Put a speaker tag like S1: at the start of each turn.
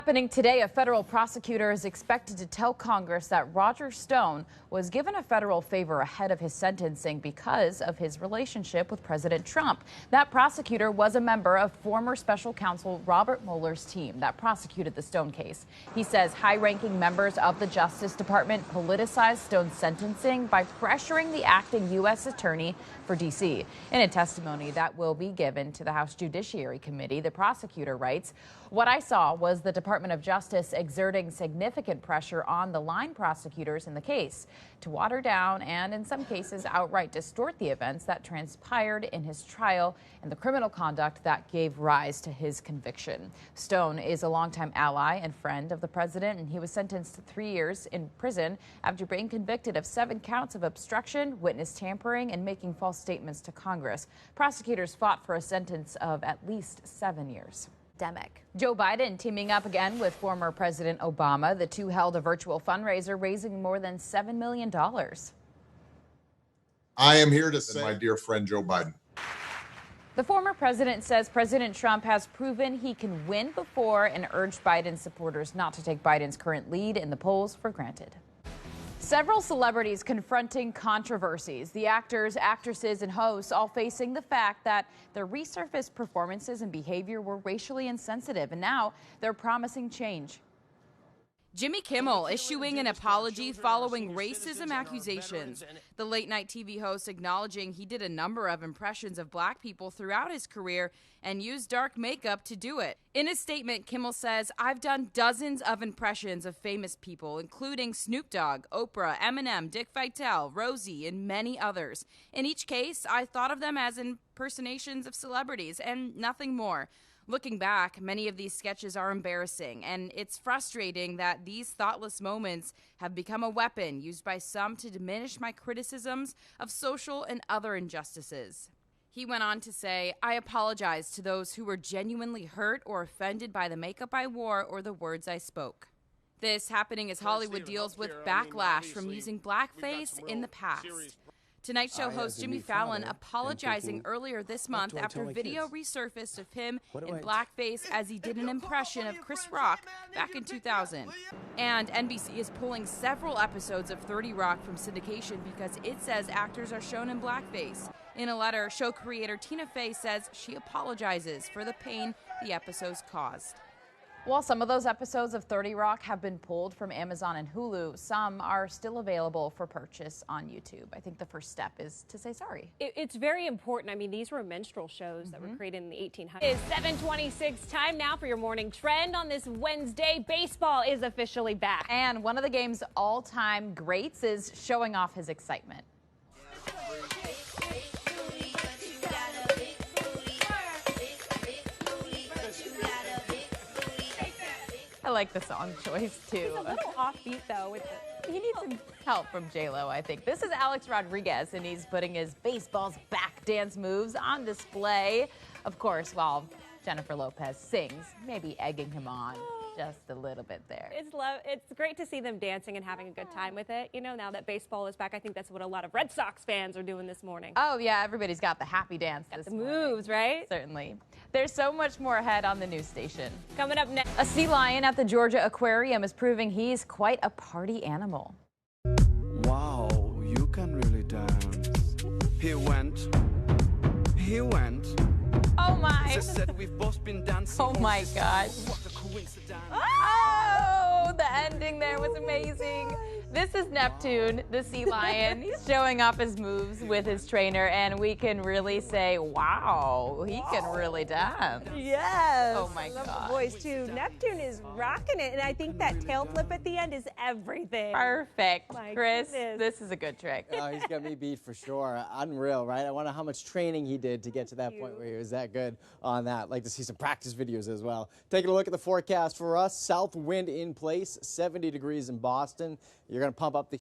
S1: Happening today, a federal prosecutor is expected to tell Congress that Roger Stone was given a federal favor ahead of his sentencing because of his relationship with President Trump. That prosecutor was a member of former special counsel Robert Mueller's team that prosecuted the Stone case. He says high-ranking members of the Justice Department politicized Stone's sentencing by pressuring the acting U.S. attorney for D.C. In a testimony that will be given to the House Judiciary Committee, the prosecutor writes, "What I saw was the Department of Justice exerting significant pressure on the line prosecutors in the case to water down and, in some cases, outright distort the events that transpired in his trial and the criminal conduct that gave rise to his conviction." Stone is a longtime ally and friend of the president, and he was sentenced to 3 years in prison after being convicted of 7 counts of obstruction, witness tampering, and making false statements to Congress. Prosecutors fought for a sentence of at least 7 years. Joe Biden teaming up again with former President Obama. The two held a virtual fundraiser raising more than $7 million.
S2: I am here to say, my dear friend Joe Biden.
S1: The former president says President Trump has proven he can win before and urged Biden supporters not to take Biden's current lead in the polls for granted. Several celebrities confronting controversies. The actors, actresses, and hosts all facing the fact that their resurfaced performances and behavior were racially insensitive, and now they're promising change.
S3: Jimmy Kimmel issuing an apology following racism accusations. The late-night TV host acknowledging he did a number of impressions of black people throughout his career and used dark makeup to do it. In a statement, Kimmel says, "I've done dozens of impressions of famous people, including Snoop Dogg, Oprah, Eminem, Dick Vitale, Rosie, and many others. In each case, I thought of them as impersonations of celebrities and nothing more. Looking back, many of these sketches are embarrassing, and it's frustrating that these thoughtless moments have become a weapon used by some to diminish my criticisms of social and other injustices." He went on to say, "I apologize to those who were genuinely hurt or offended by the makeup I wore or the words I spoke." This happening as Hollywood deals with backlash from using blackface in the past. Tonight Show host Jimmy Fallon apologizing earlier this month after video resurfaced of him in blackface as he did an impression of Chris Rock back in 2000. And NBC is pulling several episodes of 30 Rock from syndication because it says actors are shown in blackface. In a letter, show creator Tina Fey says she apologizes for the pain the episodes caused.
S1: While some of those episodes of 30 Rock have been pulled from Amazon and Hulu, some are still available for purchase on YouTube. I think the first step is to say sorry.
S4: It's very important. I mean, these were minstrel shows that were created in the 1800s. It's 7:26. Time now for your morning trend on this Wednesday. Baseball is officially back.
S1: And one of the game's all-time greats is showing off his excitement. I like the song choice, too.
S4: It's a little offbeat, though.
S1: He needs some help from J-Lo, I think. This is Alex Rodriguez, and he's putting his baseball's back dance moves on display. Of course, while Jennifer Lopez sings, maybe egging him on just a little bit there.
S4: It's great to see them dancing and having a good time with it. You know, now that baseball is back, I think that's what a lot of Red Sox fans are doing this morning.
S1: Oh, yeah, everybody's got the happy dance this morning.
S4: Moves, right?
S1: Certainly. There's so much more ahead on the news station.
S4: Coming up next.
S1: A sea lion at the Georgia Aquarium is proving he's quite a party animal.
S5: Wow, you can really dance. He went.
S1: Oh my.
S5: Said we've both been dancing.
S1: Oh my gosh.
S5: What a coincidence.
S1: Oh, the ending there was amazing. This is Neptune, the sea lion. He's showing off his moves with his trainer, and we can really say, wow, he can really dance.
S4: Yes.
S1: Oh my
S4: Love
S1: God.
S4: the voice too. Neptune is rocking it, and I think that tail flip at the end is everything.
S1: Perfect.
S4: My
S1: Chris,
S4: goodness.
S1: this is a good trick.
S6: Oh, he's got me beat for sure. Unreal, right? I wonder how much training he did to get to that point where he was that good on that. I'd like to see some practice videos as well. Taking a look at the forecast for us. South wind in place, 70 degrees in Boston. You're going to pump up the